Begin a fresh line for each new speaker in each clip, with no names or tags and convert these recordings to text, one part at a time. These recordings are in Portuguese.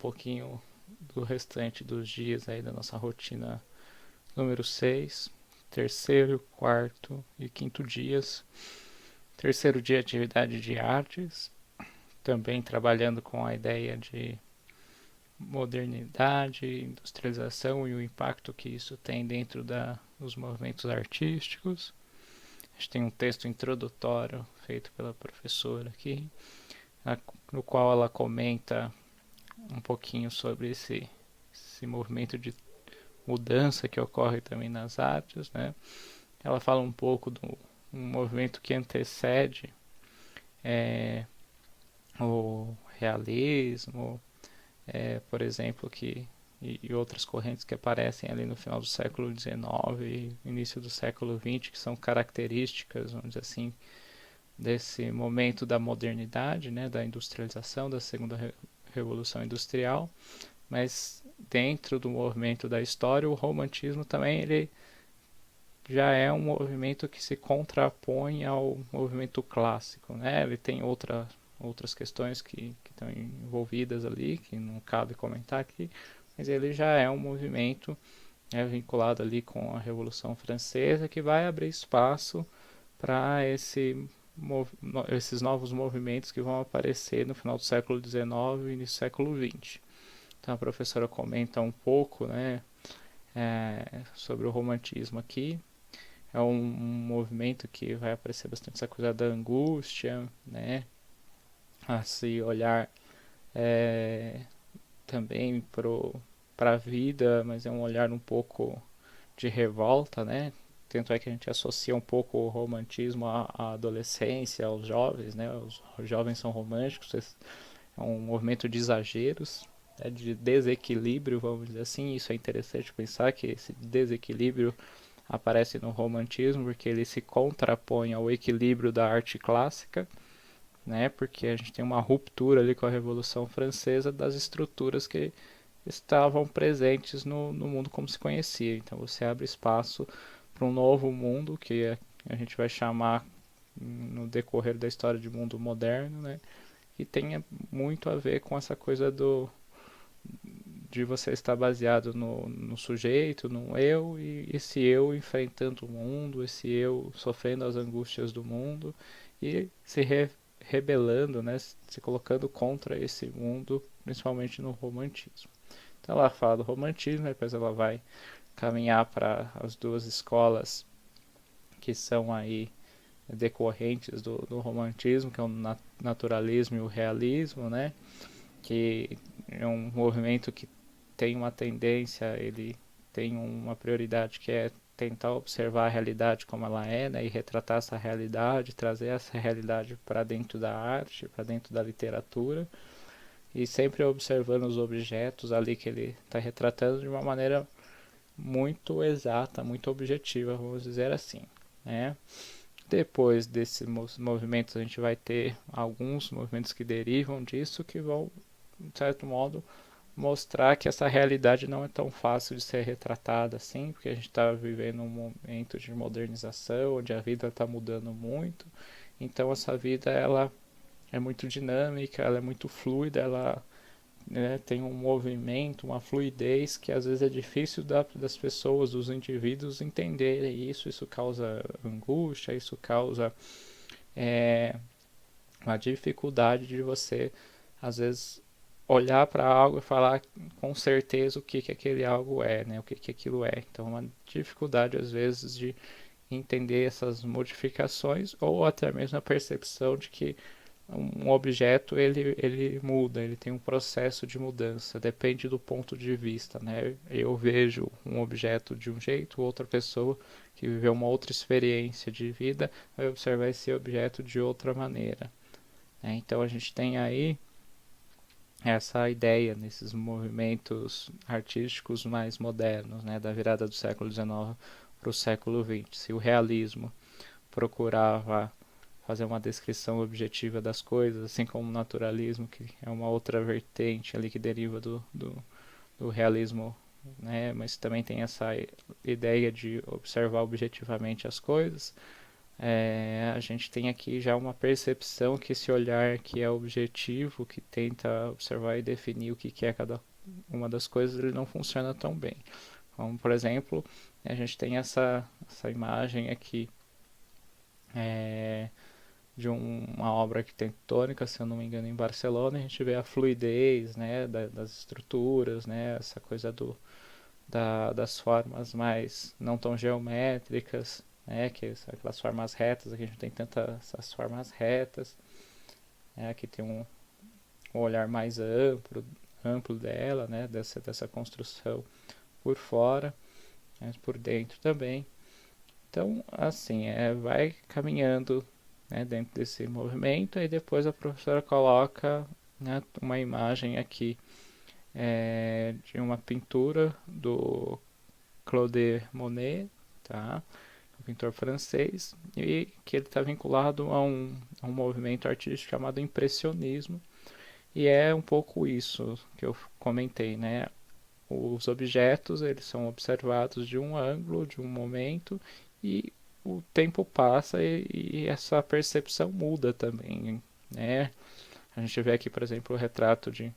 pouquinho do restante dos dias aí da nossa rotina número 6, terceiro, quarto e quinto dias. Terceiro dia, atividade de artes, também trabalhando com a ideia de modernidade, industrialização e o impacto que isso tem dentro dos movimentos artísticos. A gente tem um texto introdutório feito pela professora aqui, no qual ela comenta um pouquinho sobre esse movimento de mudança que ocorre também nas artes, né? Ela fala um pouco do um movimento que antecede o realismo, por exemplo, e outras correntes que aparecem ali no final do século XIX e início do século XX, que são características, vamos dizer assim, desse momento da modernidade, né, da industrialização, da segunda revolução industrial, mas dentro do movimento da história, o romantismo também ele já é um movimento que se contrapõe ao movimento clássico, né? Ele tem outras questões que estão envolvidas ali, que não cabe comentar aqui, mas ele já é um movimento vinculado ali com a Revolução Francesa, que vai abrir espaço para esses novos movimentos que vão aparecer no final do século XIX e início do século XX. Então a professora comenta um pouco, né, sobre o romantismo aqui. É um movimento que vai aparecer bastante essa coisa da angústia, né, a se olhar também para a vida, mas é um olhar um pouco de revolta, né? Tanto é que a gente associa um pouco o romantismo à adolescência, aos jovens, né? Os jovens são românticos, é um movimento de exageros, de desequilíbrio, vamos dizer assim. Isso é interessante pensar que esse desequilíbrio aparece no romantismo porque ele se contrapõe ao equilíbrio da arte clássica, né? Porque a gente tem uma ruptura ali com a Revolução Francesa das estruturas que estavam presentes no mundo como se conhecia. Então você abre espaço para um novo mundo que a gente vai chamar no decorrer da história de mundo moderno, né? E tenha muito a ver com essa coisa de você estar baseado no sujeito, no eu, e esse eu enfrentando o mundo, esse eu sofrendo as angústias do mundo e rebelando, né, se colocando contra esse mundo, principalmente no romantismo. Então ela fala do romantismo, depois ela vai caminhar para as duas escolas que são aí decorrentes do romantismo, que é o naturalismo e o realismo, né? Que é um movimento que tem uma tendência, ele tem uma prioridade que é tentar observar a realidade como ela é, né, e retratar essa realidade, trazer essa realidade para dentro da arte, para dentro da literatura, e sempre observando os objetos ali que ele está retratando de uma maneira muito exata, muito objetiva, vamos dizer assim, né? Depois desses movimentos a gente vai ter alguns movimentos que derivam disso que vão, de certo modo, mostrar que essa realidade não é tão fácil de ser retratada assim, porque a gente está vivendo um momento de modernização, onde a vida está mudando muito. Então essa vida ela é muito dinâmica, ela é muito fluida, ela, né, tem um movimento, uma fluidez que às vezes é difícil das pessoas, dos indivíduos entenderem isso. Isso causa angústia, isso causa uma dificuldade de você, às vezes, olhar para algo e falar com certeza o que aquele algo é, né? O que aquilo é. Então, uma dificuldade, às vezes, de entender essas modificações ou até mesmo a percepção de que um objeto ele muda, ele tem um processo de mudança, depende do ponto de vista, né? Eu vejo um objeto de um jeito, outra pessoa que viveu uma outra experiência de vida vai observar esse objeto de outra maneira, né? Então a gente tem aí essa ideia nesses movimentos artísticos mais modernos, né, da virada do século XIX para o século XX. Se o realismo procurava fazer uma descrição objetiva das coisas, assim como o naturalismo, que é uma outra vertente ali que deriva do realismo, né? Mas também tem essa ideia de observar objetivamente as coisas. a gente tem aqui já uma percepção que esse olhar que é objetivo, que tenta observar e definir o que que é cada uma das coisas, ele não funciona tão bem. Como, por exemplo, a gente tem essa imagem aqui é, de uma obra arquitetônica, se eu não me engano, em Barcelona. A gente vê a fluidez, né, das estruturas, né, essa coisa das formas mais não tão geométricas, né, que são aquelas formas retas. Aqui a gente tem tantas essas formas retas, né, aqui tem um olhar mais amplo dela, né, dessa construção por fora, mas por dentro também. Então, assim, vai caminhando, né, dentro desse movimento, e depois a professora coloca, né, uma imagem aqui de uma pintura do Claude Monet, tá? Um pintor francês, e que ele está vinculado a um movimento artístico chamado impressionismo, e é um pouco isso que eu comentei, né? Os objetos, eles são observados de um ângulo, de um momento, e o tempo passa e essa percepção muda também, né? A gente vê aqui, por exemplo, o retrato de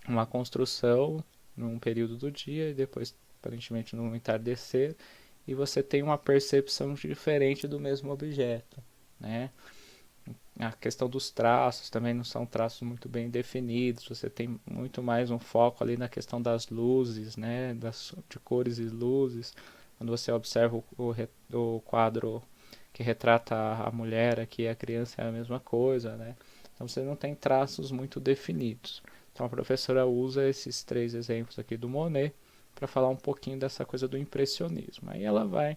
uma construção num período do dia e depois, aparentemente, no entardecer, e você tem uma percepção diferente do mesmo objeto, né? A questão dos traços também não são traços muito bem definidos, você tem muito mais um foco ali na questão das luzes, né, de cores e luzes. Quando você observa o quadro que retrata a mulher aqui, a criança é a mesma coisa, né? Então você não tem traços muito definidos. Então a professora usa esses três exemplos aqui do Monet para falar um pouquinho dessa coisa do impressionismo. Aí ela vai,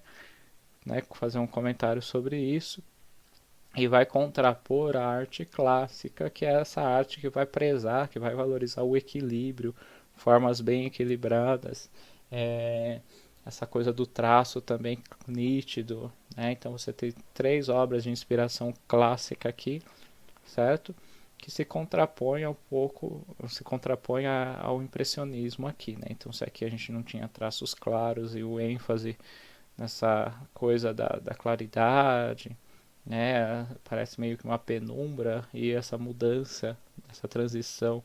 né, fazer um comentário sobre isso e vai contrapor a arte clássica, que é essa arte que vai prezar, que vai valorizar o equilíbrio, formas bem equilibradas, é, essa coisa do traço também nítido, né? Então você tem três obras de inspiração clássica aqui, certo? Que se contrapõe um pouco, se contrapõe ao impressionismo aqui, né? Então se aqui a gente não tinha traços claros e o ênfase nessa coisa da claridade, né? Parece meio que uma penumbra, e essa mudança, essa transição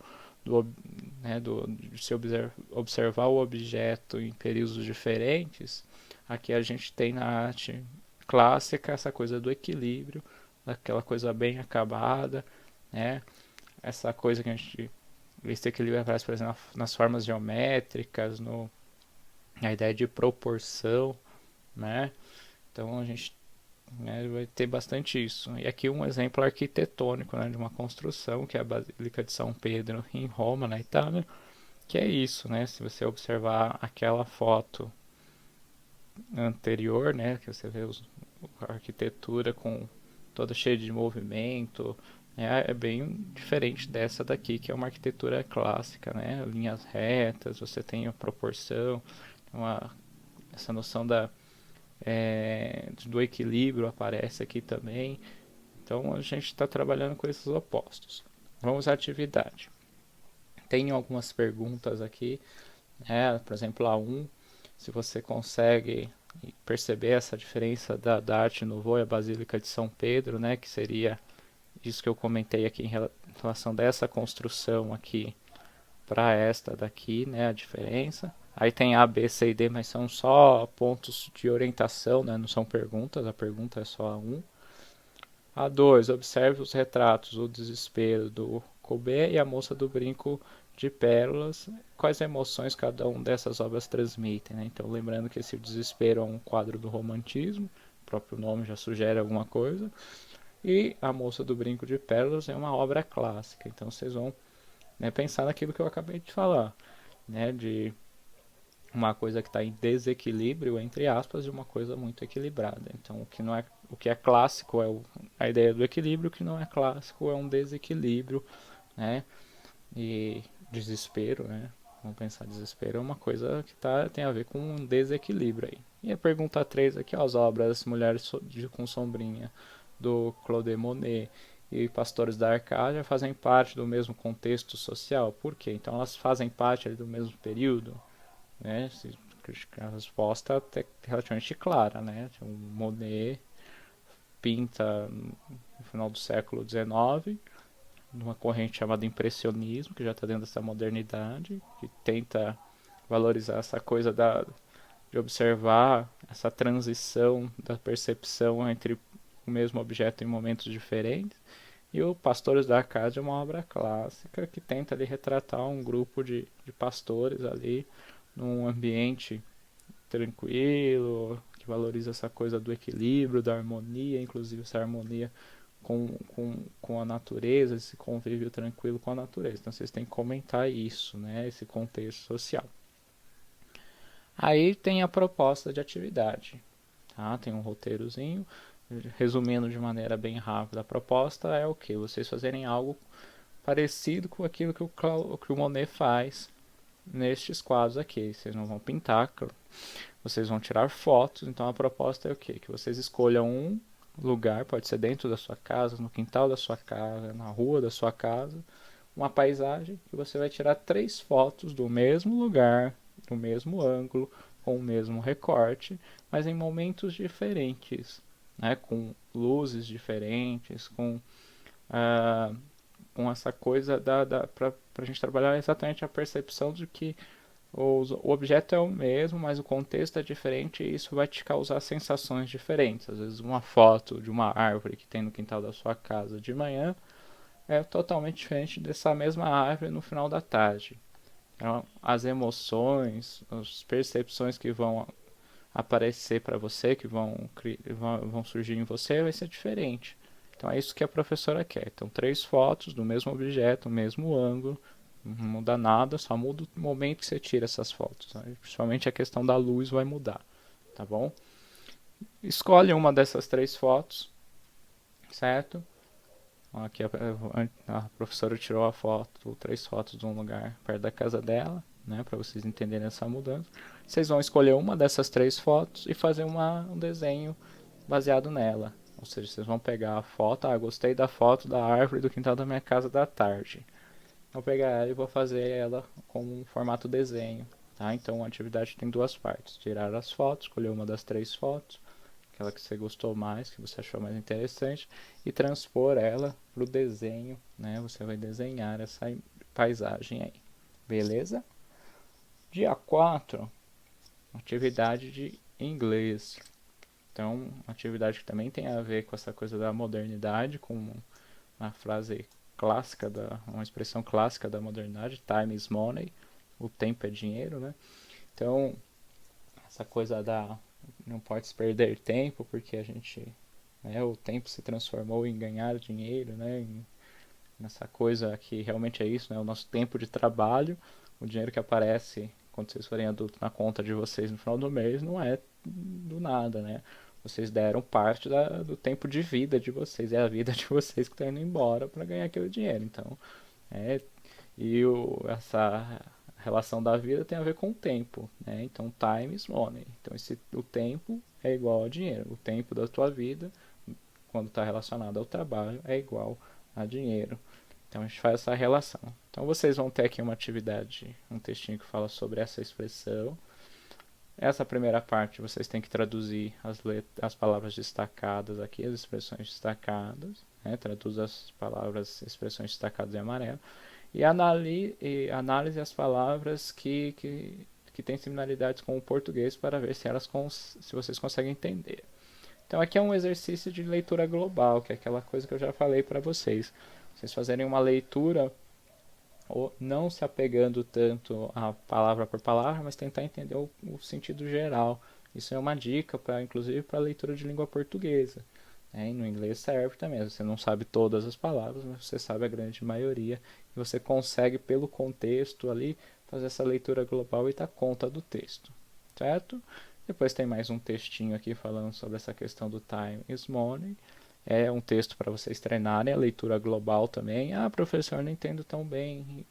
né, de se observar o objeto em períodos diferentes. Aqui a gente tem na arte clássica essa coisa do equilíbrio, daquela coisa bem acabada, né? Essa coisa que a gente, esse equilíbrio aparece, por exemplo, nas formas geométricas, na ideia de proporção, né? Então a gente, né, vai ter bastante isso. E aqui um exemplo arquitetônico, né, de uma construção, que é a Basílica de São Pedro em Roma, na Itália, que é isso, né? Se você observar aquela foto anterior, né, que você vê a arquitetura com toda cheia de movimento, né, é bem diferente dessa daqui, que é uma arquitetura clássica, né? Linhas retas, você tem a proporção, essa noção do equilíbrio aparece aqui também. Então a gente está trabalhando com esses opostos. Vamos à atividade. Tem algumas perguntas aqui, né? Por exemplo, a 1, se você consegue perceber essa diferença da arte Nouveau e a Basílica de São Pedro, né? Que seria isso que eu comentei aqui em relação dessa construção aqui para esta daqui, né? A diferença. Aí tem A, B, C e D, mas são só pontos de orientação, né? Não são perguntas, a pergunta é só a 1. A 2, observe os retratos, o desespero do Courbet e a moça do brinco de pérolas. Quais emoções cada uma dessas obras transmitem, né? Então, lembrando que esse desespero é um quadro do romantismo, o próprio nome já sugere alguma coisa. E a moça do brinco de pérolas é uma obra clássica. Então, vocês vão, né, pensar naquilo que eu acabei de falar, né? De uma coisa que está em desequilíbrio, entre aspas, de uma coisa muito equilibrada. Então, o que é clássico é a ideia do equilíbrio, o que não é clássico é um desequilíbrio, né? E desespero, né? Vamos pensar, desespero é uma coisa que tem a ver com um desequilíbrio aí. E a pergunta 3 aqui, ó, as obras Mulheres com Sombrinha, do Claude Monet, e Pastores da Arcádia fazem parte do mesmo contexto social. Por quê? Então elas fazem parte do mesmo período, né? A resposta é relativamente clara, né? O Monet pinta no final do século XIX, numa corrente chamada impressionismo, que já está dentro dessa modernidade, que tenta valorizar essa coisa de observar essa transição da percepção entre o mesmo objeto em momentos diferentes. E o Pastores da Arcádia é uma obra clássica que tenta ali retratar um grupo de pastores ali num ambiente tranquilo, que valoriza essa coisa do equilíbrio, da harmonia, inclusive essa harmonia com a natureza, esse convívio tranquilo com a natureza. Então vocês têm que comentar isso, né, esse contexto social. Aí tem a proposta de atividade, tá? Tem um roteirozinho, resumindo de maneira bem rápida. A proposta é o que? Vocês fazerem algo parecido com aquilo que o Monet faz nestes quadros aqui. Vocês não vão pintar, vocês vão tirar fotos. Então a proposta é o que? Que vocês escolham um lugar, pode ser dentro da sua casa, no quintal da sua casa, na rua da sua casa, uma paisagem, que você vai tirar 3 fotos do mesmo lugar, do mesmo ângulo, com o mesmo recorte, mas em momentos diferentes, né? Com luzes diferentes, com essa coisa para a gente trabalhar exatamente a percepção de que o objeto é o mesmo, mas o contexto é diferente e isso vai te causar sensações diferentes. Às vezes uma foto de uma árvore que tem no quintal da sua casa de manhã é totalmente diferente dessa mesma árvore no final da tarde. Então, as emoções, as percepções que vão aparecer para você, que vão surgir em você, vai ser diferente. Então é isso que a professora quer. Então 3 fotos do mesmo objeto, mesmo ângulo, não muda nada, só muda o momento que você tira essas fotos. Né? Principalmente a questão da luz vai mudar, tá bom? Escolhe uma dessas 3 fotos, certo? Aqui a professora tirou a foto, 3 fotos de um lugar perto da casa dela, né, para vocês entenderem essa mudança. Vocês vão escolher uma dessas 3 fotos e fazer um desenho baseado nela. Ou seja, vocês vão pegar a foto, gostei da foto da árvore do quintal da minha casa da tarde. Vou pegar ela e vou fazer ela com um formato desenho. Tá? Então a atividade tem 2 partes. Tirar as fotos, escolher uma das 3 fotos, aquela que você gostou mais, que você achou mais interessante, e transpor ela para o desenho. Né? Você vai desenhar essa paisagem aí. Beleza? Dia 4, atividade de inglês. Então, atividade que também tem a ver com essa coisa da modernidade, com uma frase clássica, uma expressão clássica da modernidade, time is money, o tempo é dinheiro, né? Então, essa coisa não pode se perder tempo, porque o tempo se transformou em ganhar dinheiro, né? Nessa coisa que realmente é isso, né? O nosso tempo de trabalho, o dinheiro que aparece quando vocês forem adultos na conta de vocês no final do mês, não é do nada, né? Vocês deram parte do tempo de vida de vocês, é a vida de vocês que está indo embora para ganhar aquele dinheiro. Então, essa relação da vida tem a ver com o tempo, né? Então, time is money. Então, o tempo é igual a dinheiro. O tempo da tua vida, quando está relacionado ao trabalho, é igual a dinheiro. Então a gente faz essa relação. Então vocês vão ter aqui uma atividade, um textinho que fala sobre essa expressão. Essa primeira parte vocês têm que traduzir as palavras destacadas aqui, as expressões destacadas. Né? Traduz as palavras, expressões destacadas em amarelo. E analise as palavras que têm similaridades com o português para ver se vocês conseguem entender. Então aqui é um exercício de leitura global, que é aquela coisa que eu já falei para vocês. Vocês fazerem uma leitura, ou não se apegando tanto a palavra por palavra, mas tentar entender o sentido geral. Isso é uma dica, inclusive, para a leitura de língua portuguesa. Né? E no inglês serve também. Você não sabe todas as palavras, mas você sabe a grande maioria. E você consegue, pelo contexto ali, fazer essa leitura global e dar conta do texto. Certo? Depois tem mais um textinho aqui falando sobre essa questão do time is money. É um texto para vocês treinarem a leitura global também. Professor, não entendo tão bem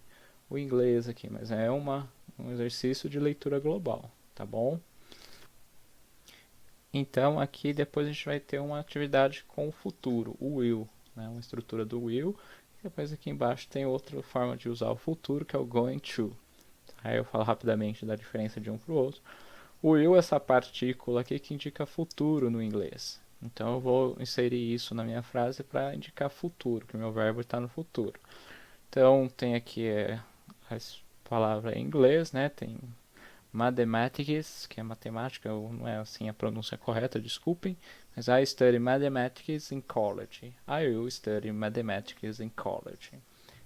o inglês aqui, mas é um exercício de leitura global, tá bom? Então aqui depois a gente vai ter uma atividade com o futuro, o will, né? Uma estrutura do will. E depois aqui embaixo tem outra forma de usar o futuro, que é o going to. Aí eu falo rapidamente da diferença de um para o outro. O will é essa partícula aqui que indica futuro no inglês. Então eu vou inserir isso na minha frase para indicar futuro, que o meu verbo está no futuro. Então tem aqui a palavra em inglês, né? Tem mathematics, que é matemática, não é assim a pronúncia correta, desculpem. Mas I study mathematics in college. I will study mathematics in college.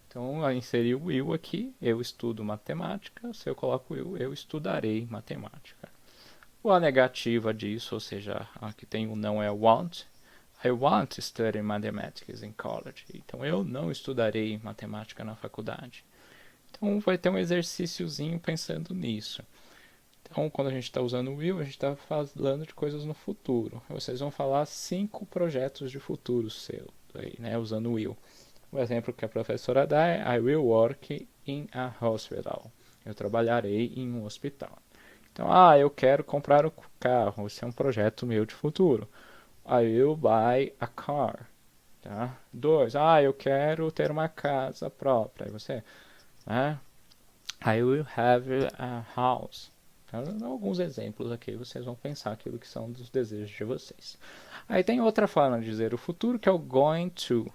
Então, eu inseri o will aqui, eu estudo matemática. Se eu coloco will, eu estudarei matemática. A negativa disso, ou seja, aqui tem o não é want. I want to study mathematics in college. Então, eu não estudarei matemática na faculdade. Então, vai ter um exercíciozinho pensando nisso. Então, quando a gente está usando o will, a gente está falando de coisas no futuro. Vocês vão falar 5 projetos de futuro seu, aí, né, usando o will. O exemplo que a professora dá é I will work in a hospital. Eu trabalharei em um hospital. Então, eu quero comprar um carro. Esse é um projeto meu de futuro. I will buy a car. Tá? 2. Eu quero ter uma casa própria. Aí você, né? I will have a house. Então, alguns exemplos aqui, vocês vão pensar aquilo que são dos desejos de vocês. Aí tem outra forma de dizer o futuro, que é o going to.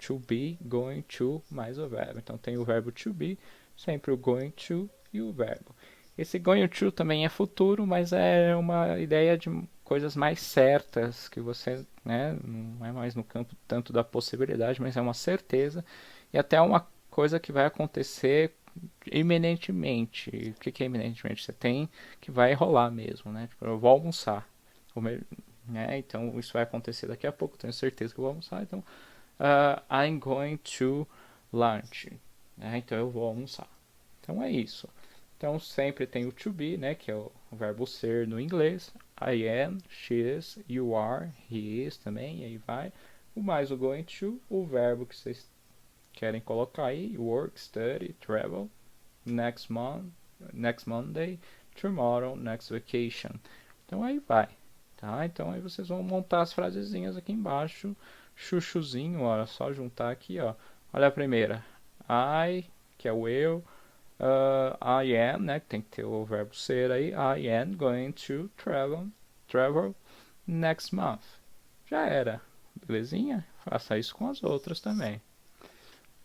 To be, going to, mais o verbo. Então tem o verbo to be, sempre o going to e o verbo. Esse going to também é futuro, mas é uma ideia de coisas mais certas, que você, né, não é mais no campo tanto da possibilidade, mas é uma certeza. E até uma coisa que vai acontecer iminentemente. O que é iminentemente? Você tem que vai rolar mesmo, né? Tipo, eu vou almoçar. Né? Então isso vai acontecer daqui a pouco, tenho certeza que eu vou almoçar. Então, I'm going to lunch. Né? Então eu vou almoçar. Então é isso. Então sempre tem o to be, né? Que é o verbo ser no inglês. I am, she is, you are, he is também, e aí vai. O mais o going to, o verbo que vocês querem colocar aí, work, study, travel, next month, next Monday, tomorrow, next vacation. Então aí vai, tá? Então aí vocês vão montar as frasezinhas aqui embaixo, chuchuzinho, ó, só juntar aqui, ó. Olha a primeira, I, que é o eu, I am, né, que tem que ter o verbo ser aí, I am going to travel next month. Já era, belezinha? Faça isso com as outras também.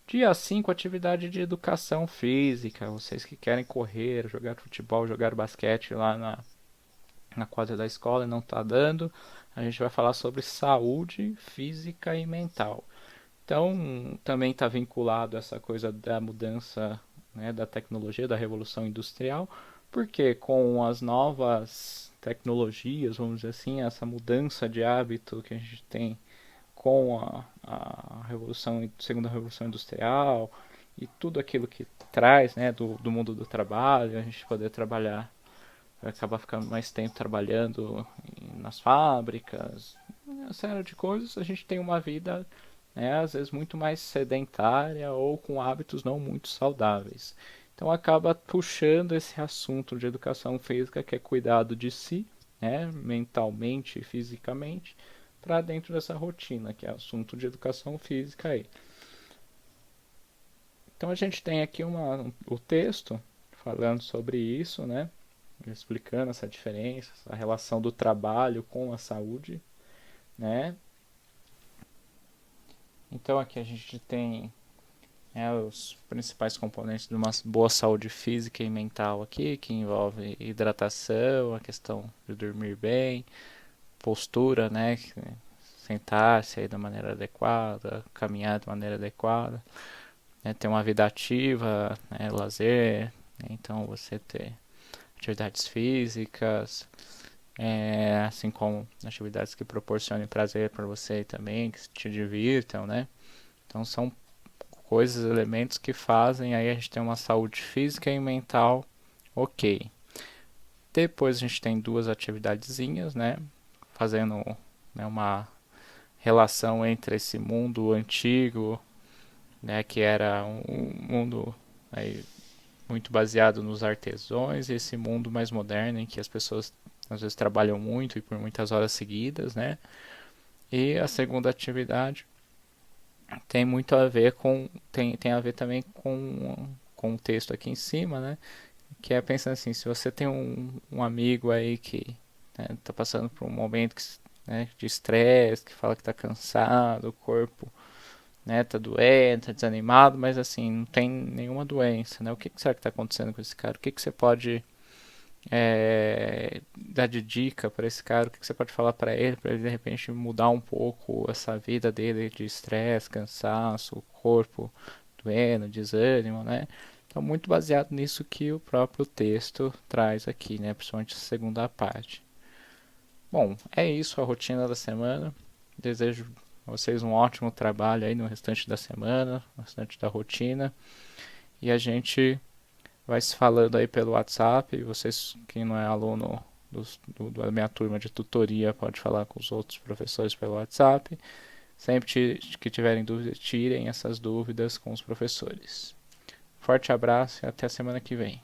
Dia 5, atividade de educação física. Vocês que querem correr, jogar futebol, jogar basquete lá na quadra da escola e não está dando, a gente vai falar sobre saúde física e mental. Então, também está vinculado essa coisa da mudança, né, da tecnologia, da revolução industrial, porque com as novas tecnologias, vamos dizer assim, essa mudança de hábito que a gente tem com a revolução, segunda revolução industrial e tudo aquilo que traz, né, do mundo do trabalho, a gente poder trabalhar, acabar ficando mais tempo trabalhando nas fábricas, uma série de coisas, a gente tem uma vida, né, às vezes muito mais sedentária ou com hábitos não muito saudáveis. Então acaba puxando esse assunto de educação física, que é cuidado de si, né, mentalmente e fisicamente, para dentro dessa rotina, que é assunto de educação física aí. Então a gente tem aqui o texto falando sobre isso, né? Explicando essa diferença, a relação do trabalho com a saúde, né? Então aqui a gente tem os principais componentes de uma boa saúde física e mental aqui, que envolve hidratação, a questão de dormir bem, postura, né? Sentar-se aí da maneira adequada, caminhar de maneira adequada, né, ter uma vida ativa, né, lazer, né, então você ter atividades físicas, assim como atividades que proporcionem prazer para você também, que te divirtam, né? Então são coisas, elementos que fazem aí a gente ter uma saúde física e mental ok. Depois a gente tem duas atividadezinhas, né? Fazendo, né, uma relação entre esse mundo antigo, né, que era um mundo aí, muito baseado nos artesãos, e esse mundo mais moderno em que as pessoas às vezes trabalham muito e por muitas horas seguidas, né? E a segunda atividade tem muito a ver tem a ver também com o texto aqui em cima, né? Que é pensando assim, se você tem um amigo aí que está passando por um momento que né, de estresse, que fala que está cansado, o corpo, né, tá doente, tá desanimado, mas assim, não tem nenhuma doença, né? O que será que está acontecendo com esse cara? O que você pode dar de dica para esse cara? O que você pode falar para ele de repente mudar um pouco essa vida dele de estresse, cansaço, o corpo doendo, desânimo, né? Então, muito baseado nisso que o próprio texto traz aqui, né? Principalmente a segunda parte. Bom, é isso a rotina da semana. Desejo a vocês um ótimo trabalho aí no restante da semana, no restante da rotina. E a gente vai se falando aí pelo WhatsApp. E vocês, quem não é aluno da minha turma de tutoria, pode falar com os outros professores pelo WhatsApp. Sempre que tiverem dúvidas, tirem essas dúvidas com os professores. Forte abraço e até a semana que vem.